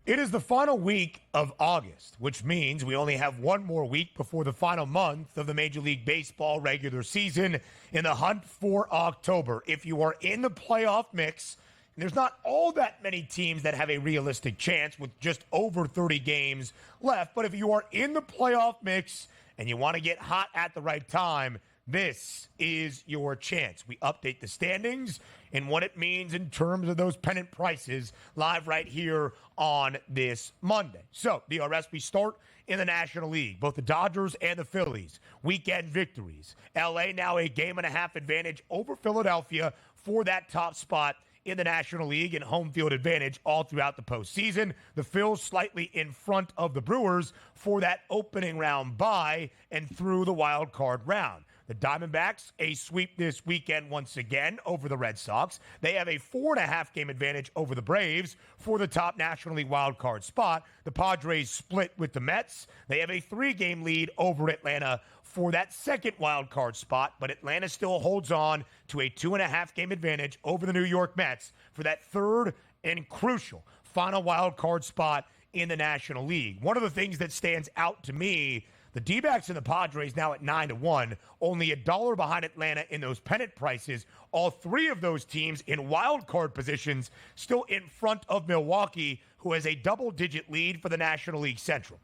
It is the final week of August, which means we only have one more week before the final month of the Major League Baseball regular season in the hunt for October. If you are in the playoff mix, and there's not all that many teams that have a realistic chance with just over 30 games left, but if you are in the playoff mix and you want to get hot at the right time, this is your chance. We update the standings and what it means in terms of those pennant prices live right here on this Monday. So, DRS, we start in the National League. Both the Dodgers and the Phillies, weekend victories. LA now a game-and-a-half advantage over Philadelphia for that top spot in the National League and home field advantage all throughout the postseason. The Phils slightly in front of the Brewers for that opening round bye and through the wild card round. The Diamondbacks, a sweep this weekend once again over the Red Sox. They have a 4.5 game advantage over the Braves for the top National League wild card spot. The Padres split with the Mets. They have a 3-game lead over Atlanta for that second wild card spot, but Atlanta still holds on to a 2.5 game advantage over the New York Mets for that third and crucial final wild card spot in the National League. One of the things that stands out to me, the D-backs and the Padres now at 9-1, only $1 behind Atlanta in those pennant prices. All three of those teams in wild card positions still in front of Milwaukee, who has a double-digit lead for the National League Central.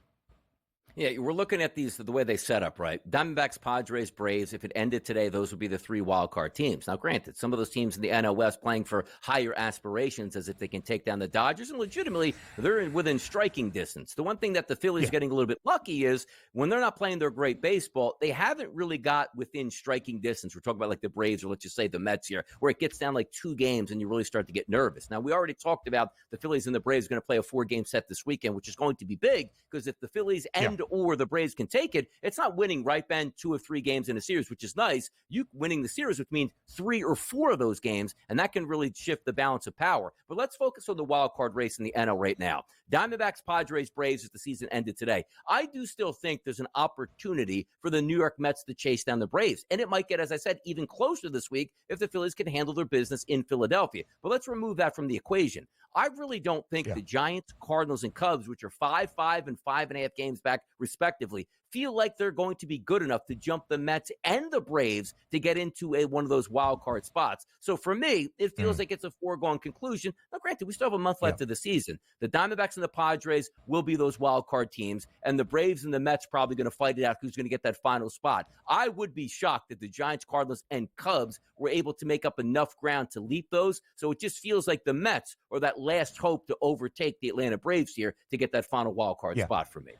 Yeah, we're looking at these the way they set up, right? Diamondbacks, Padres, Braves. If it ended today, those would be the 3 wild card teams. Now, granted, some of those teams in the NL West playing for higher aspirations as if they can take down the Dodgers, and legitimately, they're within striking distance. The one thing that the Phillies getting a little bit lucky is when they're not playing their great baseball, they haven't really got within striking distance. We're talking about like the Braves or let's just say the Mets here, where it gets down like 2 games and you really start to get nervous. Now, we already talked about the Phillies and the Braves going to play a 4-game set this weekend, which is going to be big because if the Phillies or the Braves can take it, it's not winning, right, Ben, 2 or 3 games in a series, which is nice. You winning the series, which means 3 or 4 of those games, and that can really shift the balance of power. But let's focus on the wild card race in the NL right now. Diamondbacks, Padres, Braves as the season ended today. I do still think there's an opportunity for the New York Mets to chase down the Braves, and it might get, as I said, even closer this week if the Phillies can handle their business in Philadelphia. But let's remove that from the equation. I really don't think the Giants, Cardinals, and Cubs, which are 5-5 and 5.5 games back, respectively, feel like they're going to be good enough to jump the Mets and the Braves to get into one of those wild card spots. So for me, it feels like it's a foregone conclusion. Now, granted, we still have a month left of the season. The Diamondbacks and the Padres will be those wild card teams, and the Braves and the Mets probably going to fight it out who's going to get that final spot. I would be shocked if the Giants, Cardinals, and Cubs were able to make up enough ground to leap those. So it just feels like the Mets are that last hope to overtake the Atlanta Braves here to get that final wild card spot for me.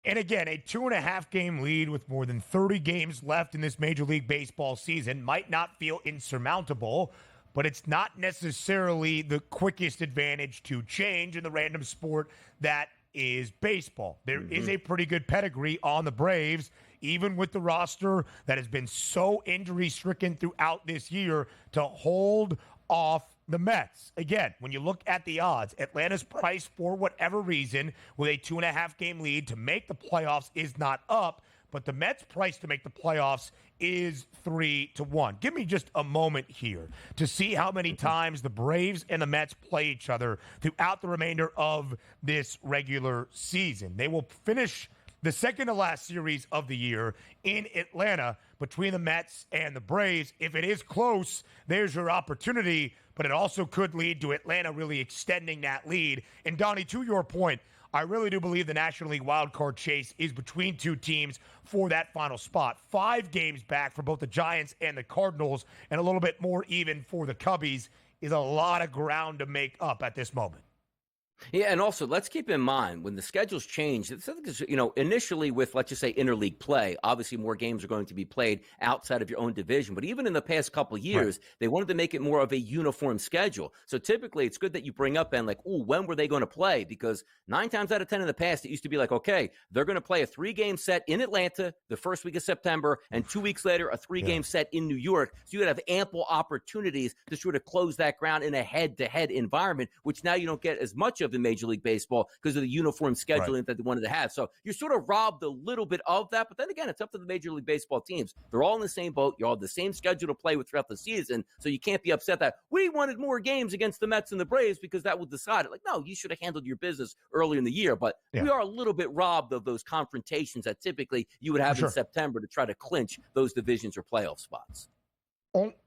And again, a 2.5 game lead with more than 30 games left in this Major League Baseball season might not feel insurmountable, but it's not necessarily the quickest advantage to change in the random sport that is baseball. There is a pretty good pedigree on the Braves, even with the roster that has been so injury-stricken throughout this year, to hold off the Mets. Again, when you look at the odds, Atlanta's price for whatever reason with a 2.5 game lead to make the playoffs is not up, but the Mets' price to make the playoffs is 3-1. Give me just a moment here to see how many times the Braves and the Mets play each other throughout the remainder of this regular season. They will finish the second to last series of the year in Atlanta between the Mets and the Braves. If it is close, there's your opportunity, but it also could lead to Atlanta really extending that lead. And Donnie, to your point, I really do believe the National League wildcard chase is between 2 teams for that final spot. 5 games back for both the Giants and the Cardinals, and a little bit more even for the Cubbies is a lot of ground to make up at this moment. Yeah, and also let's keep in mind when the schedules change, initially with, let's just say, interleague play, obviously more games are going to be played outside of your own division. But even in the past couple of years, they wanted to make it more of a uniform schedule. So typically it's good that you bring up, Ben, like, when were they going to play? Because 9 times out of 10 in the past, it used to be like, okay, they're going to play a 3-game set in Atlanta the first week of September, and 2 weeks later, a 3-game set in New York. So you would have ample opportunities to sort of close that ground in a head-to-head environment, which now you don't get as much of in Major League Baseball because of the uniform scheduling that they wanted to have. So you're sort of robbed a little bit of that. But then again, it's up to the Major League Baseball teams. They're all in the same boat. You all have the same schedule to play with throughout the season. So you can't be upset that we wanted more games against the Mets and the Braves because that would decide it. Like, no, you should have handled your business earlier in the year. But we are a little bit robbed of those confrontations that typically you would have in September to try to clinch those divisions or playoff spots.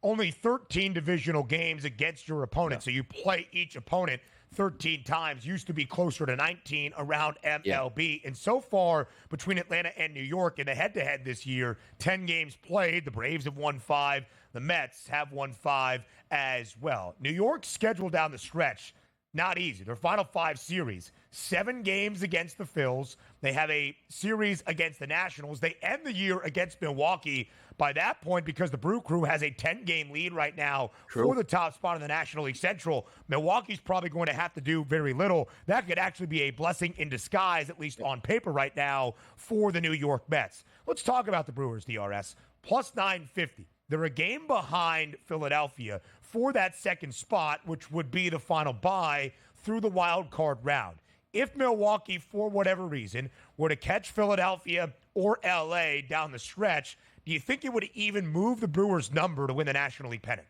Only 13 divisional games against your opponent. So you play each opponent 13 times. Used to be closer to 19 around MLB. And so far, between Atlanta and New York in the head-to-head this year, 10 games played. The Braves have won 5. The Mets have won 5 as well. New York's schedule down the stretch, not easy. Their final 5 series, 7 games against the Phillies. They have a series against the Nationals. They end the year against Milwaukee. By that point, because the Brew Crew has a 10-game lead right now for the top spot in the National League Central, Milwaukee's probably going to have to do very little. That could actually be a blessing in disguise, at least on paper right now, for the New York Mets. Let's talk about the Brewers, DRS. Plus 950. They're a game behind Philadelphia for that second spot, which would be the final bye through the wild card round. If Milwaukee, for whatever reason, were to catch Philadelphia or LA down the stretch, do you think it would even move the Brewers' number to win the National League pennant?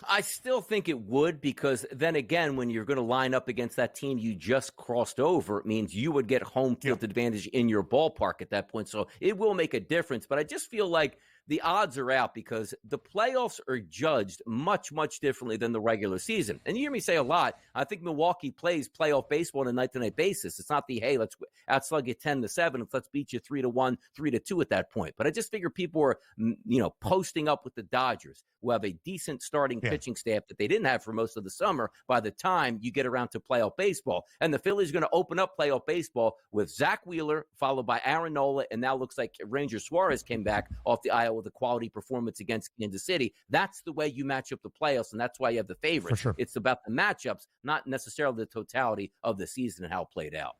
I still think it would, because then again, when you're going to line up against that team you just crossed over, it means you would get home field advantage in your ballpark at that point. So it will make a difference. But I just feel like the odds are out because the playoffs are judged much, much differently than the regular season. And you hear me say a lot, I think Milwaukee plays playoff baseball on a night-to-night basis. It's not the, hey, let's outslug you 10-7, let's beat you 3-1, 3-2 at that point. But I just figure people are, posting up with the Dodgers, who have a decent starting pitching staff that they didn't have for most of the summer by the time you get around to playoff baseball. And the Phillies are going to open up playoff baseball with Zach Wheeler, followed by Aaron Nola, and now looks like Ranger Suarez came back off the IL with a quality performance against Kansas City. That's the way you match up the playoffs, and that's why you have the favorites. For sure. It's about the matchups, not necessarily the totality of the season and how it played out.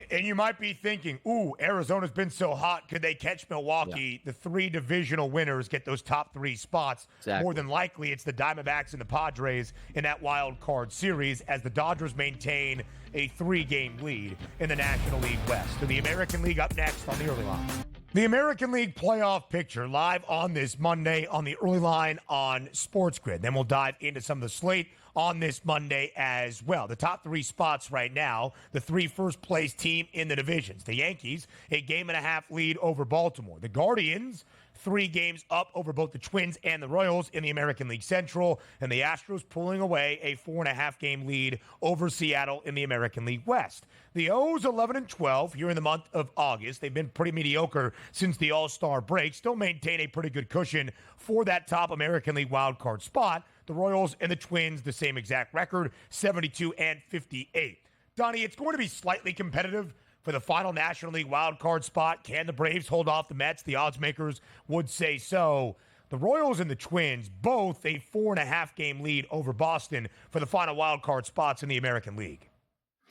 And you might be thinking, ooh, Arizona's been so hot. Could they catch Milwaukee? The 3 divisional winners get those top 3 spots. Exactly. More than likely, it's the Diamondbacks and the Padres in that wild card series as the Dodgers maintain a 3-game lead in the National League West. So the American League up next on the early line. The American League playoff picture live on this Monday on the early line on SportsGrid. Then we'll dive into some of the slate on this Monday as well. The top 3 spots right now, the 3 first-place team in the divisions. The Yankees, a 1.5 lead over Baltimore. The Guardians, 3 games up over both the Twins and the Royals in the American League Central. And the Astros pulling away a 4.5-game lead over Seattle in the American League West. The O's 11-12 here in the month of August. They've been pretty mediocre since the All-Star break. Still maintain a pretty good cushion for that top American League wildcard spot. The Royals and the Twins, the same exact record, 72-58. Donnie, it's going to be slightly competitive for the final National League wildcard spot. Can the Braves hold off the Mets? The odds makers would say so. The Royals and the Twins, both a 4.5-game lead over Boston for the final wildcard spots in the American League.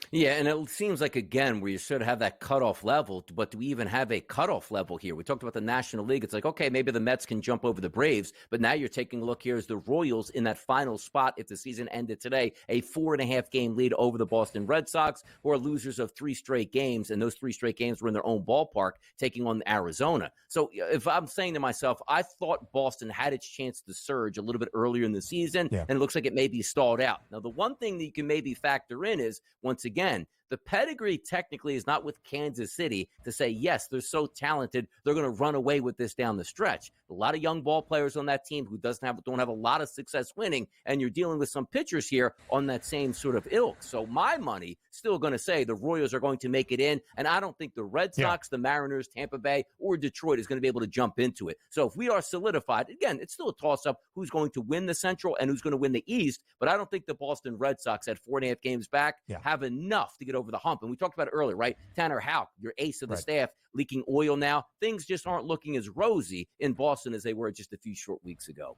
Yeah, and it seems like, again, where you sort of have that cutoff level, but do we even have a cutoff level here? We talked about the National League. It's like, okay, maybe the Mets can jump over the Braves, but now you're taking a look here as the Royals in that final spot, if the season ended today, a 4.5-game lead over the Boston Red Sox, who are losers of 3 straight games, and those 3 straight games were in their own ballpark, taking on Arizona. So if I'm saying to myself, I thought Boston had its chance to surge a little bit earlier in the season, and it looks like it may be stalled out. Now, the one thing that you can maybe factor in is, once again, the pedigree technically is not with Kansas City to say, yes, they're so talented, they're going to run away with this down the stretch. A lot of young ball players on that team who don't have a lot of success winning, and you're dealing with some pitchers here on that same sort of ilk. So my money still going to say the Royals are going to make it in, and I don't think the Red Sox, the Mariners, Tampa Bay, or Detroit is going to be able to jump into it. So if we are solidified, again, it's still a toss-up who's going to win the Central and who's going to win the East, but I don't think the Boston Red Sox at 4.5 games back have enough to get over the hump. And we talked about it earlier, right? Tanner Houck, your ace of the staff, leaking oil now. Things just aren't looking as rosy in Boston as they were just a few short weeks ago.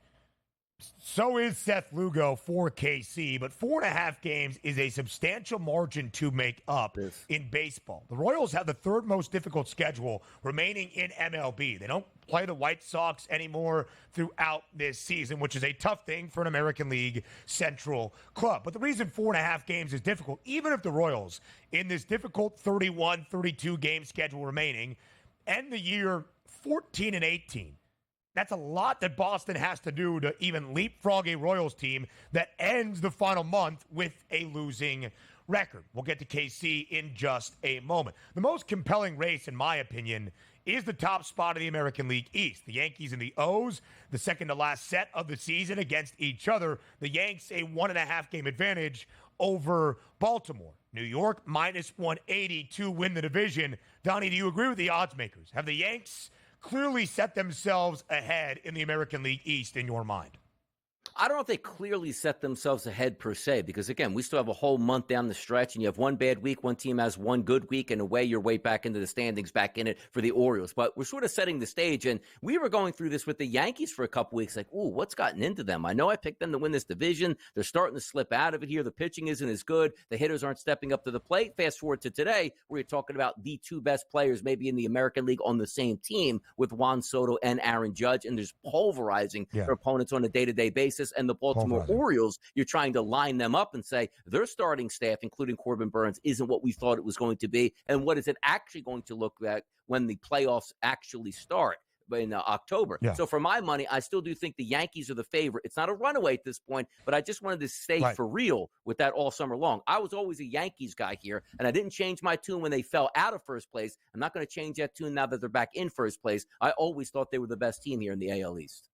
So is Seth Lugo for KC, but 4.5 games is a substantial margin to make up in baseball. The Royals have the third most difficult schedule remaining in MLB. They don't play the White Sox anymore throughout this season, which is a tough thing for an American League Central club. But the reason 4.5 games is difficult, even if the Royals, in this difficult 31, 32 game schedule remaining, end the year 14-18. That's a lot that Boston has to do to even leapfrog a Royals team that ends the final month with a losing record. We'll get to KC in just a moment. The most compelling race, in my opinion, is the top spot of the American League East. The Yankees and the O's, the second to last set of the season against each other. The Yanks a 1.5 game advantage over Baltimore. New York minus 180 to win the division. Donnie, do you agree with the odds makers? Have the Yanks clearly set themselves ahead in the American League East in your mind? I don't know if they clearly set themselves ahead per se, because again, we still have a whole month down the stretch, and you have one bad week, one team has one good week, and away your way back into the standings, back in it for the Orioles. But we're sort of setting the stage, and we were going through this with the Yankees for a couple weeks, like, ooh, what's gotten into them? I know I picked them to win this division. They're starting to slip out of it here. The pitching isn't as good. The hitters aren't stepping up to the plate. Fast forward to today, where you're talking about the two best players maybe in the American League on the same team with Juan Soto and Aaron Judge, and there's pulverizing their opponents on a day-to-day basis. And the Baltimore Orioles, you're trying to line them up and say their starting staff, including Corbin Burns, isn't what we thought it was going to be. And what is it actually going to look like when the playoffs actually start in October? So for my money, I still do think the Yankees are the favorite. It's not a runaway at this point, but I just wanted to stay for real with that all summer long. I was always a Yankees guy here, and I didn't change my tune when they fell out of first place. I'm not going to change that tune now that they're back in first place. I always thought they were the best team here in the AL East.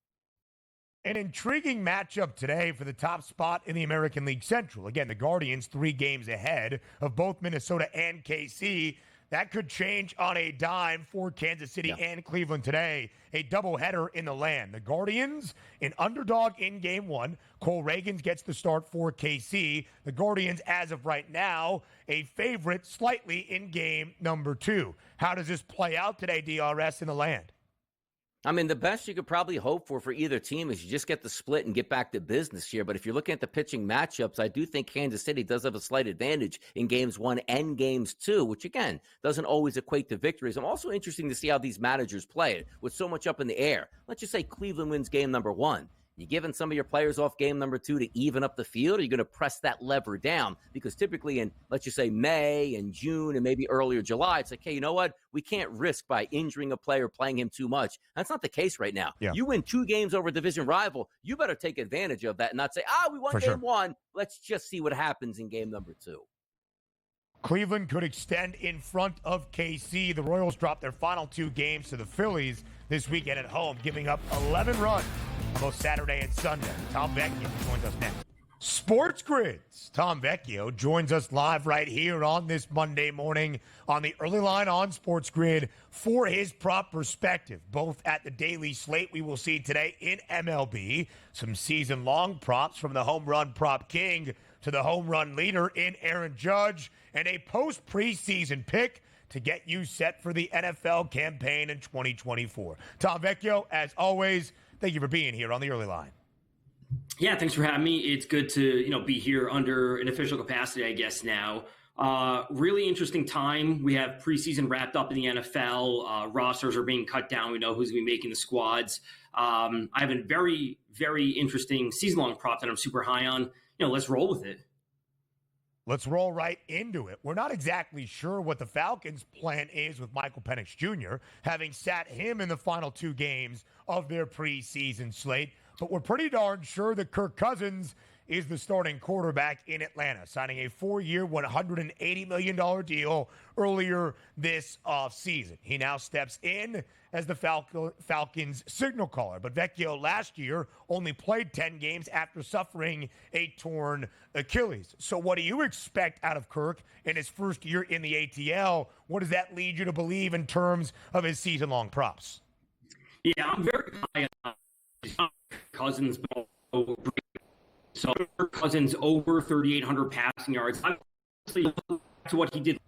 An intriguing matchup today for the top spot in the American League Central. Again, the Guardians 3 games ahead of both Minnesota and KC. That could change on a dime for Kansas City and Cleveland today. A doubleheader in the land. The Guardians, an underdog in game 1. Cole Reagans gets the start for KC. The Guardians, as of right now, a favorite slightly in game number 2. How does this play out today, DRS, in the land? I mean, the best you could probably hope for either team is you just get the split and get back to business here. But if you're looking at the pitching matchups, I do think Kansas City does have a slight advantage in games 1 and games 2, which, again, doesn't always equate to victories. I'm also interested to see how these managers play it with so much up in the air. Let's just say Cleveland wins game number 1. You giving some of your players off game number 2 to even up the field, or are you going to press that lever down? Because typically in, let's just say, May and June and maybe earlier July, it's like, hey, you know what? We can't risk by injuring a player, playing him too much. That's not the case right now. You win 2 games over a division rival, you better take advantage of that and not say, we won game 1. Let's just see what happens in game number 2. Cleveland could extend in front of KC. The Royals dropped their final 2 games to the Phillies this weekend at home, giving up 11 runs on both Saturday and Sunday. Tom Vecchio joins us next. SportsGrid's Tom Vecchio joins us live right here on this Monday morning on the early line on SportsGrid for his prop perspective, both at the daily slate we will see today in MLB, some season-long props from the home run prop king to the home run leader in Aaron Judge, and a post-preseason pick to get you set for the NFL campaign in 2024. Tom Vecchio, as always, thank you for being here on the early line. Yeah, thanks for having me. It's good to, be here under an official capacity, I guess, now. Really interesting time. We have preseason wrapped up in the NFL. Rosters are being cut down. We know who's going to be making the squads. I have a very, very interesting season-long prop that I'm super high on. Let's roll with it. Let's roll right into it. We're not exactly sure what the Falcons' plan is with Michael Penix Jr., having sat him in the final 2 games of their preseason slate. But we're pretty darn sure that Kirk Cousins is the starting quarterback in Atlanta, signing a 4-year, $180 million deal earlier this offseason. He now steps in as the Falcons' signal caller. But Vecchio last year only played 10 games after suffering a torn Achilles. So what do you expect out of Kirk in his first year in the ATL? What does that lead you to believe in terms of his season-long props? Yeah, I'm very high on Cousins. So Cousins over 3,800 passing yards. Obviously, to what he did.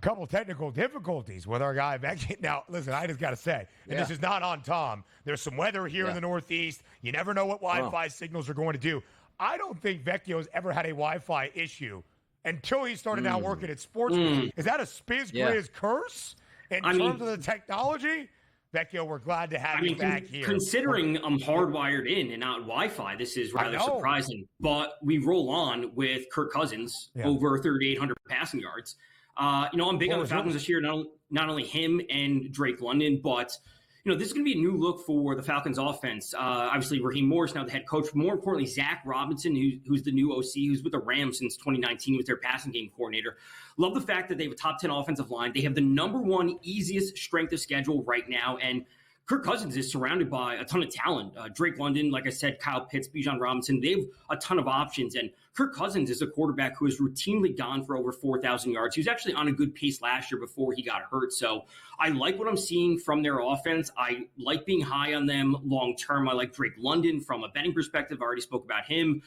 Couple technical difficulties with our guy Vecchio. Now, listen, I just got to say, and this is not on Tom, there's some weather here in the Northeast. You never know what Wi-Fi signals are going to do. I don't think Vecchio's ever had a Wi-Fi issue until he started now working at SportsGrid. Is that a SportsGrid curse in terms of the technology? Vecchio, we're glad to have you back here. Considering I'm hardwired in and not Wi-Fi, this is rather surprising. But we roll on with Kirk Cousins, over 3,800 passing yards. I'm big on the Falcons this year, not only him and Drake London, but this is going to be a new look for the Falcons offense. Obviously, Raheem Morris now the head coach. More importantly, Zach Robinson, who's the new OC, who's with the Rams since 2019, with their passing game coordinator. Love the fact that they have a top 10 offensive line. They have the number one easiest strength of schedule right now, and Kirk Cousins is surrounded by a ton of talent. Drake London, like I said, Kyle Pitts, Bijan Robinson, they have a ton of options. And Kirk Cousins is a quarterback who has routinely gone for over 4,000 yards. He was actually on a good pace last year before he got hurt. So I like what I'm seeing from their offense. I like being high on them long term. I like Drake London from a betting perspective. I already spoke about him.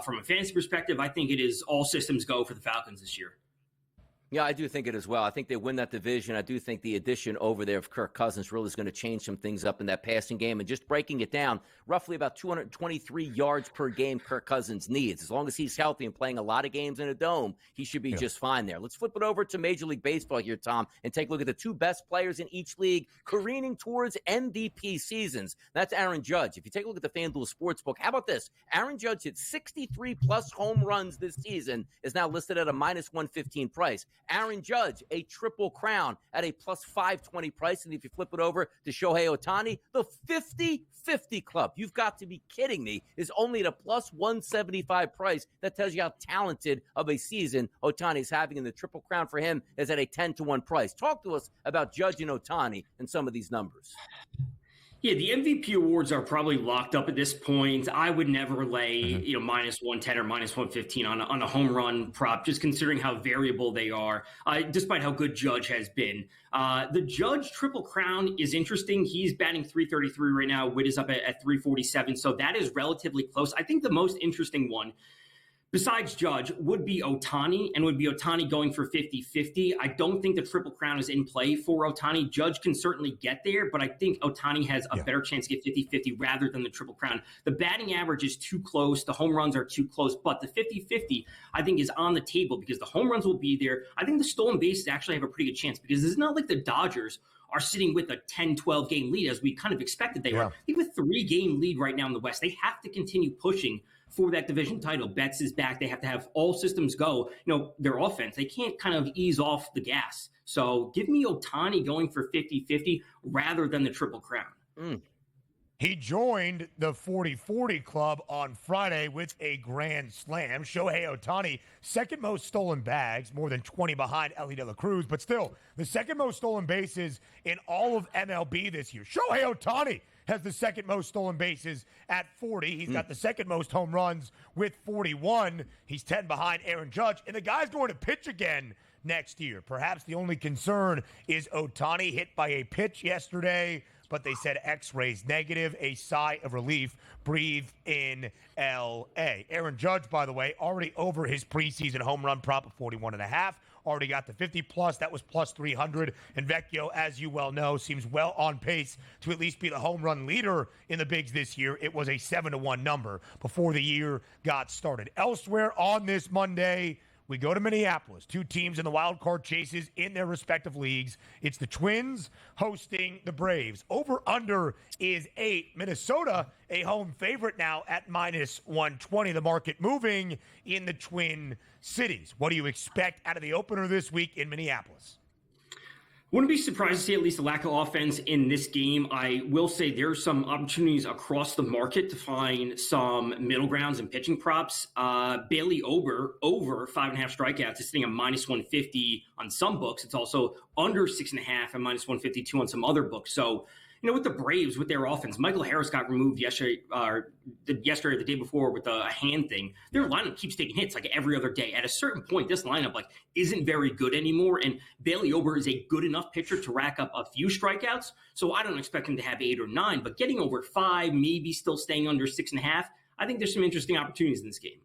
From a fantasy perspective, I think it is all systems go for the Falcons this year. Yeah, I do think it as well. I think they win that division. I do think the addition over there of Kirk Cousins really is going to change some things up in that passing game. And just breaking it down, roughly about 223 yards per game Kirk Cousins needs. As long as he's healthy and playing a lot of games in a dome, he should be just fine there. Let's flip it over to Major League Baseball here, Tom, and take a look at the two best players in each league careening towards MVP seasons. That's Aaron Judge. If you take a look at the FanDuel Sportsbook, how about this? Aaron Judge hit 63-plus home runs this season, is now listed at a minus 115 price. Aaron Judge, a triple crown at a plus 520 price. And if you flip it over to Shohei Ohtani, the 50-50 club, you've got to be kidding me, is only at a plus 175 price. That tells you how talented of a season Ohtani is having, and the triple crown for him is at a 10-1 price. Talk to us about Judge and Ohtani and some of these numbers. Yeah, the MVP awards are probably locked up at this point. I would never lay, minus 110 or minus 115 on a home run prop, just considering how variable they are, despite how good Judge has been. The Judge Triple Crown is interesting. He's batting .333 right now. Witt is up at .347, so that is relatively close. I think the most interesting one, besides Judge, would be Ohtani, and would be Ohtani going for 50-50. I don't think the Triple Crown is in play for Ohtani. Judge can certainly get there, but I think Ohtani has a better chance to get 50-50 rather than the Triple Crown. The batting average is too close. The home runs are too close, but the 50-50, I think, is on the table because the home runs will be there. I think the stolen bases actually have a pretty good chance because it's not like the Dodgers are sitting with a 10-12 game lead as we kind of expected they were. I think with a 3-game lead right now in the West, they have to continue pushing for that division title. Betts is back. They have to have all systems go. Their offense, they can't kind of ease off the gas. So give me Ohtani going for 50-50 rather than the Triple Crown. He joined the 40-40 club on Friday with a grand slam. Shohei Ohtani, second most stolen bags, more than 20 behind Ellie De La Cruz, but still the second most stolen bases in all of MLB this year. Shohei Ohtani has the second most stolen bases at 40. He's got the second most home runs with 41. He's 10 behind Aaron Judge, and the guy's going to pitch again next year. Perhaps the only concern is Ohtani hit by a pitch yesterday, but they said X-rays negative, a sigh of relief, breathe in L.A. Aaron Judge, by the way, already over his preseason home run prop of 41.5, already got the 50-plus. That was plus 300. And Vecchio, as you well know, seems well on pace to at least be the home run leader in the bigs this year. It was a 7-1 number before the year got started. Elsewhere on this Monday, we go to Minneapolis. Two teams in the wild card chases in their respective leagues. It's the Twins hosting the Braves. Over-under is 8. Minnesota, a home favorite now at minus 120. The market moving in the Twin Cities. What do you expect out of the opener this week in Minneapolis? Wouldn't be surprised to see at least a lack of offense in this game. I will say there's some opportunities across the market to find some middle grounds and pitching props. Bailey Ober, over 5.5 strikeouts, is sitting at minus 150 on some books. It's also under 6.5 and minus 152 on some other books. So, with the Braves, with their offense, Michael Harris got removed yesterday or the day before with a hand thing. Their lineup keeps taking hits like every other day. At a certain point, this lineup isn't very good anymore, and Bailey Ober is a good enough pitcher to rack up a few strikeouts, so I don't expect him to have 8 or 9, but getting over 5, maybe still staying under 6.5, I think there's some interesting opportunities in this game.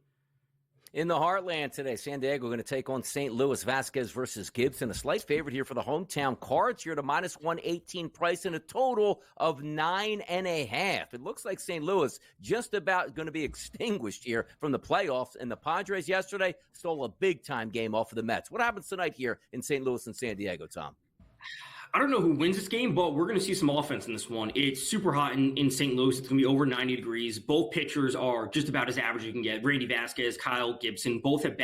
In the Heartland today, San Diego going to take on St. Louis. Vasquez versus Gibson. A slight favorite here for the hometown Cards here at a minus 118 price and a total of 9.5. It looks like St. Louis just about going to be extinguished here from the playoffs. And the Padres yesterday stole a big-time game off of the Mets. What happens tonight here in St. Louis and San Diego, Tom? I don't know who wins this game, but we're going to see some offense in this one. It's super hot in St. Louis. It's going to be over 90 degrees. Both pitchers are just about as average as you can get. Randy Vasquez, Kyle Gibson, both have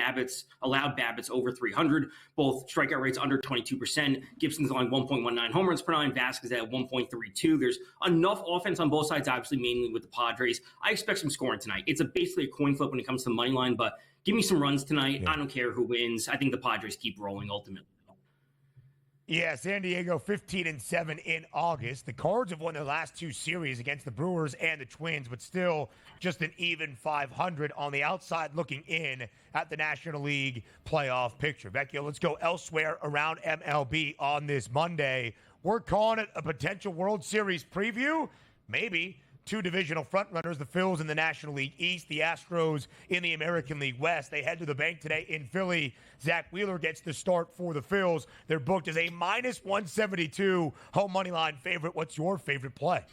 allowed BABIPs over 300. Both strikeout rates under 22%. Gibson's allowing 1.19 home runs per nine. Vasquez at 1.32. There's enough offense on both sides, obviously mainly with the Padres. I expect some scoring tonight. It's basically a coin flip when it comes to the money line, but give me some runs tonight. Yeah. I don't care who wins. I think the Padres keep rolling ultimately. Yeah, San Diego 15-7 in August. The Cards have won their last two series against the Brewers and the Twins, but still just an even 500 on the outside looking in at the National League playoff picture. Vecchio, let's go elsewhere around MLB on this Monday. We're calling it a potential World Series preview. Maybe. Two divisional frontrunners, the Phillies in the National League East, the Astros in the American League West. They head to the bank today in Philly. Zach Wheeler gets the start for the Phillies. They're booked as a minus 172 home money line favorite. What's your favorite play?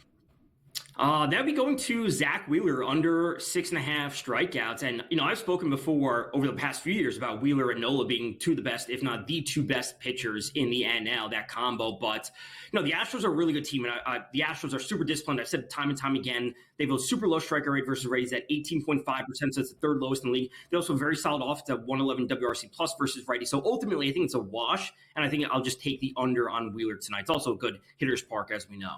That'd be going to Zach Wheeler under 6.5 strikeouts. And, I've spoken before over the past few years about Wheeler and Nola being two of the best, if not the two best pitchers in the NL, that combo. But, the Astros are a really good team. And the Astros are super disciplined. I've said it time and time again. They have a super low strikeout rate versus righties at 18.5%. So it's the third lowest in the league. They also have a very solid offense at 111 WRC plus versus righties. So ultimately, I think it's a wash. And I think I'll just take the under on Wheeler tonight. It's also a good hitter's park, as we know.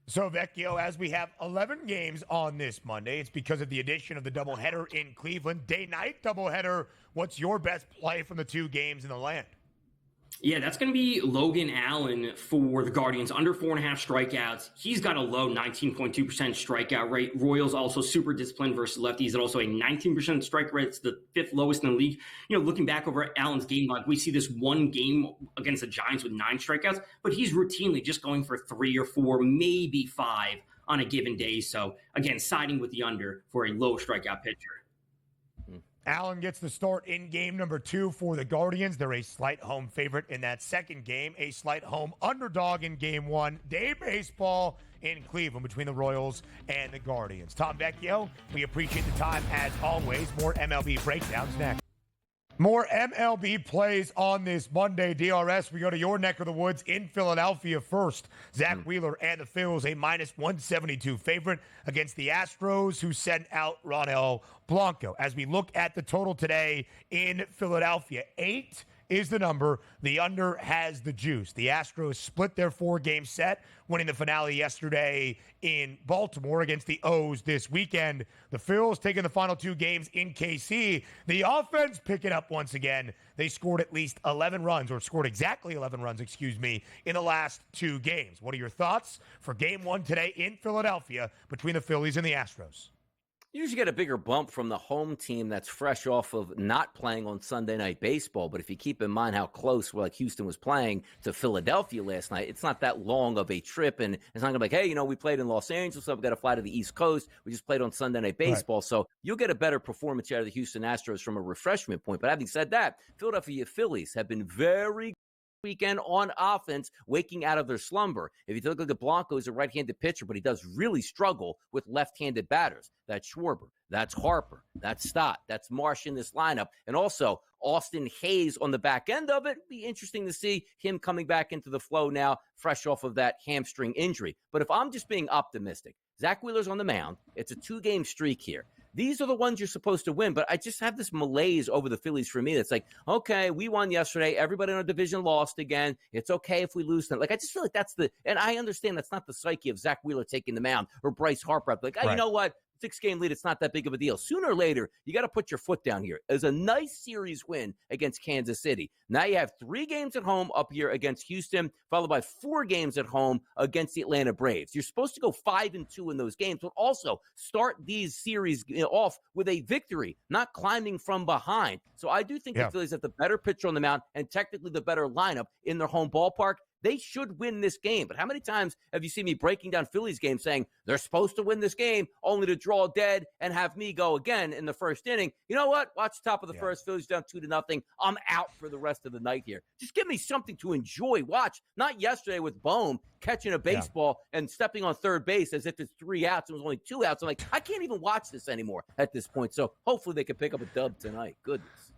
So, Vecchio, as we have 11 games on this Monday, it's because of the addition of the doubleheader in Cleveland. Day-night doubleheader. What's your best play from the two games in the land? Yeah, that's going to be Logan Allen for the Guardians, under 4.5 strikeouts. He's got a low 19.2% strikeout rate. Royals also super disciplined versus lefties at also a 19% strike rate. It's the fifth lowest in the league. Looking back over at Allen's game log, we see this one game against the Giants with 9 strikeouts, but he's routinely just going for 3 or 4, maybe 5 on a given day. So, again, siding with the under for a low strikeout pitcher. Allen gets the start in game number 2 for the Guardians. They're a slight home favorite in that second game, a slight home underdog in game 1. Day baseball in Cleveland between the Royals and the Guardians. Tom Vecchio, we appreciate the time as always. More MLB breakdowns next. More MLB plays on this Monday. DRS, we go to your neck of the woods in Philadelphia first. Zach Wheeler and the Phils, a minus 172 favorite against the Astros, who sent out Ronel Blanco. As we look at the total today in Philadelphia, 8 is the number. The under has the juice. The Astros split their 4-game set, winning the finale yesterday in Baltimore against the O's this weekend. The Phils taking the final 2 games in KC. The offense picking up once again. They scored at least 11 runs, or scored exactly 11 runs, in the last 2 games. What are your thoughts for game 1 today in Philadelphia between the Phillies and the Astros? You usually get a bigger bump from the home team that's fresh off of not playing on Sunday Night Baseball. But if you keep in mind how close, Houston was playing to Philadelphia last night, it's not that long of a trip. And it's not going to be like, hey, we played in Los Angeles, so we've got to fly to the East Coast. We just played on Sunday Night Baseball. Right. So you'll get a better performance out of the Houston Astros from a refreshment point. But having said that, Philadelphia Phillies have been very weekend on offense, waking out of their slumber. If you look at Blanco, he's a right-handed pitcher, but he does really struggle with left-handed batters. That's Schwarber, that's Harper, that's Stott, that's Marsh in this lineup, and also Austin Hayes on the back end of it. It'd be interesting to see him coming back into the flow now, fresh off of that hamstring injury. But if I'm just being optimistic, Zach Wheeler's on the mound. It's a 2-game streak here. These are the ones you're supposed to win, but I just have this malaise over the Phillies for me. That's like, okay, we won yesterday. Everybody in our division lost again. It's okay if we lose them. Like, I just feel like and I understand that's not the psyche of Zach Wheeler taking the mound or Bryce Harper. Like, right. You know what? 6-game lead, it's not that big of a deal. Sooner or later, you got to put your foot down here. It was a nice series win against Kansas City. Now you have 3 games at home up here against Houston, followed by 4 games at home against the Atlanta Braves. You're supposed to go 5-2 in those games, but also start these series off with a victory, not climbing from behind. So I do think the Phillies have the better pitcher on the mound and technically the better lineup in their home ballpark. They should win this game. But how many times have you seen me breaking down Phillies games saying they're supposed to win this game only to draw dead and have me go again in the first inning? You know what? Watch the top of the first. Phillies down 2-0. I'm out for the rest of the night here. Just give me something to enjoy. Watch. Not yesterday with Bohm catching a baseball and stepping on third base as if it's 3 outs. It was only 2 outs. I'm like, I can't even watch this anymore at this point. So hopefully they can pick up a dub tonight. Goodness.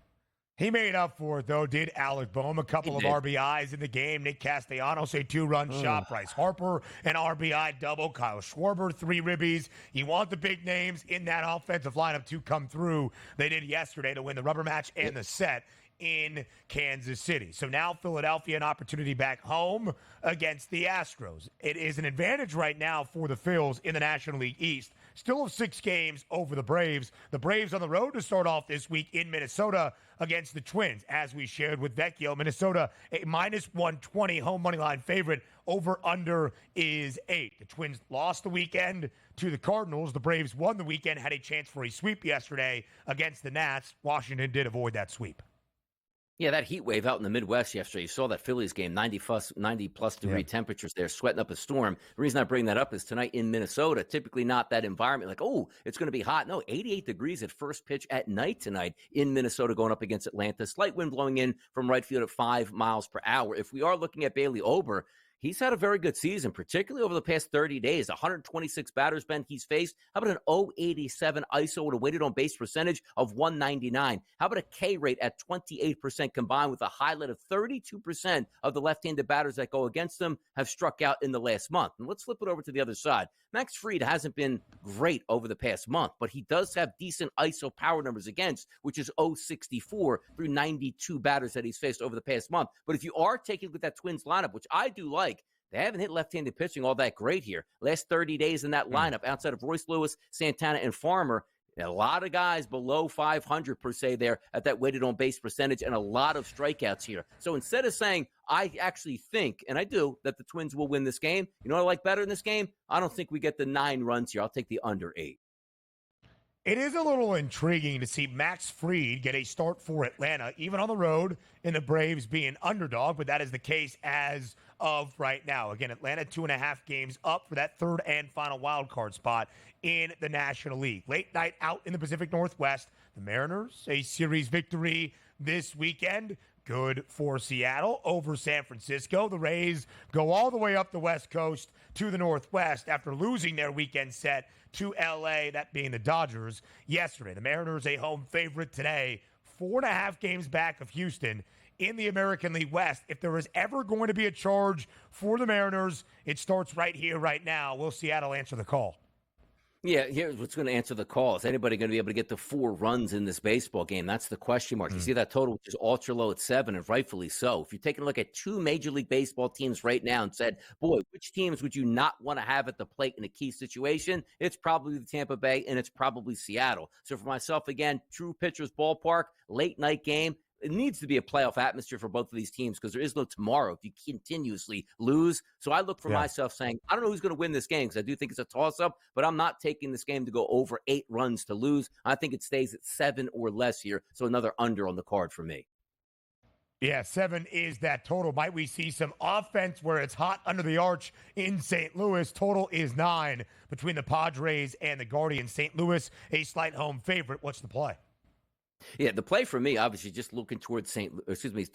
He made up for it, though, did Alec Boehm. A couple of RBIs in the game. Nick Castellanos, a 2-run shot. Bryce Harper, an RBI double. Kyle Schwarber, 3 ribbies. You want the big names in that offensive lineup to come through. They did yesterday to win the rubber match and the set in Kansas City. So now Philadelphia, an opportunity back home against the Astros. It is an advantage right now for the Phils in the National League East. Still have 6 games over the Braves. The Braves on the road to start off this week in Minnesota against the Twins. As we shared with Vecchio, Minnesota a -120 home money line favorite. Over-under is 8. The Twins lost the weekend to the Cardinals. The Braves won the weekend, had a chance for a sweep yesterday against the Nats. Washington did avoid that sweep. Yeah, that heat wave out in the Midwest yesterday. You saw that Phillies game, 90-plus degree temperatures there, sweating up a storm. The reason I bring that up is tonight in Minnesota, typically not that environment. Like, oh, it's going to be hot. No, 88 degrees at first pitch at night tonight in Minnesota going up against Atlanta. Slight wind blowing in from right field at 5 miles per hour. If we are looking at Bailey Ober, he's had a very good season, particularly over the past 30 days. 126 batters, Ben, he's faced. How about an 0.87 ISO with a weighted on base percentage of 199? How about a K rate at 28% combined with a highlight of 32% of the left-handed batters that go against them have struck out in the last month? And let's flip it over to the other side. Max Fried hasn't been great over the past month, but he does have decent ISO power numbers against, which is 0.64 through 92 batters that he's faced over the past month. But if you are taking a look at that Twins lineup, which I do like, they haven't hit left-handed pitching all that great here. Last 30 days in that lineup, outside of Royce Lewis, Santana, and Farmer, a lot of guys below 500 per se there at that weighted on base percentage and a lot of strikeouts here. So instead of saying, I actually think, and I do, that the Twins will win this game, you know what I like better in this game? I don't think we get the 9 runs here. I'll take the under 8. It is a little intriguing to see Max Fried get a start for Atlanta, even on the road, and the Braves being underdog, but that is the case as of right now. Again, Atlanta 2.5 games up for that third and final wild card spot in the National League. Late night out in the Pacific Northwest, the Mariners, a series victory this weekend. Good for Seattle over San Francisco. The Rays go all the way up the West Coast to the Northwest after losing their weekend set to L.A., that being the Dodgers, yesterday. The Mariners a home favorite today, 4.5 games back of Houston in the American League West. If there is ever going to be a charge for the Mariners, it starts right here, right now. Will Seattle answer the call? Yeah, here's what's going to answer the call. Is anybody going to be able to get to 4 runs in this baseball game? That's the question mark. You see that total, which is ultra low at 7, and rightfully so. If you're taking a look at 2 Major League Baseball teams right now and said, boy, which teams would you not want to have at the plate in a key situation? It's probably the Tampa Bay, and it's probably Seattle. So for myself, again, true pitcher's ballpark, late night game. It needs to be a playoff atmosphere for both of these teams because there is no tomorrow if you continuously lose. So I look for myself saying, I don't know who's going to win this game because I do think it's a toss-up, but I'm not taking this game to go over 8 runs to lose. I think it stays at 7 or less here. So another under on the card for me. Yeah, 7 is that total. Might we see some offense where it's hot under the arch in St. Louis? Total is 9 between the Padres and the Guardians. St. Louis, a slight home favorite. What's the play? Yeah, the play for me, obviously, just looking towards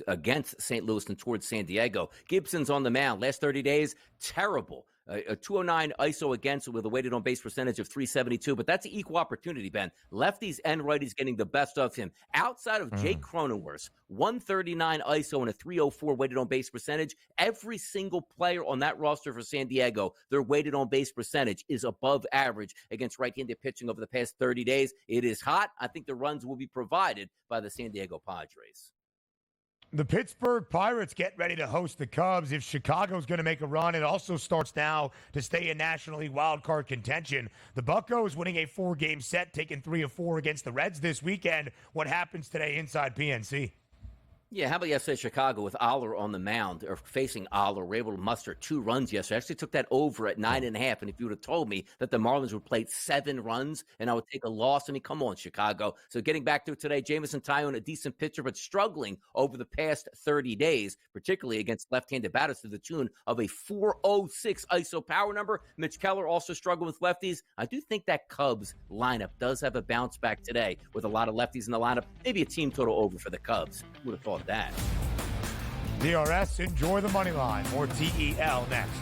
against St. Louis and towards San Diego. Gibson's on the mound. Last 30 days, terrible. A 209 ISO against with a weighted on base percentage of 372, but that's an equal opportunity, Ben. Lefties and righties getting the best of him. Outside of Jake Cronenworth, 139 ISO and a 304 weighted on base percentage, every single player on that roster for San Diego, their weighted on base percentage is above average against right-handed pitching over the past 30 days. It is hot. I think the runs will be provided by the San Diego Padres. The Pittsburgh Pirates get ready to host the Cubs. If Chicago's going to make a run, it also starts now to stay in National League wildcard contention. The Buccos winning a 4-game set, taking 3 of 4 against the Reds this weekend. What happens today inside PNC? Yeah, how about yesterday, Chicago with Aller on the mound, or facing Aller, were able to muster 2 runs yesterday. I actually took that over at 9.5, and if you would have told me that the Marlins would play 7 runs and I would take a loss, I mean, come on, Chicago. So getting back to it today, Jamison Tyone, a decent pitcher, but struggling over the past 30 days, particularly against left-handed batters to the tune of a 406 ISO power number. Mitch Keller also struggled with lefties. I do think that Cubs lineup does have a bounce back today with a lot of lefties in the lineup. Maybe a team total over for the Cubs. Who would have thought that? DRS, enjoy the money line. More TEL next.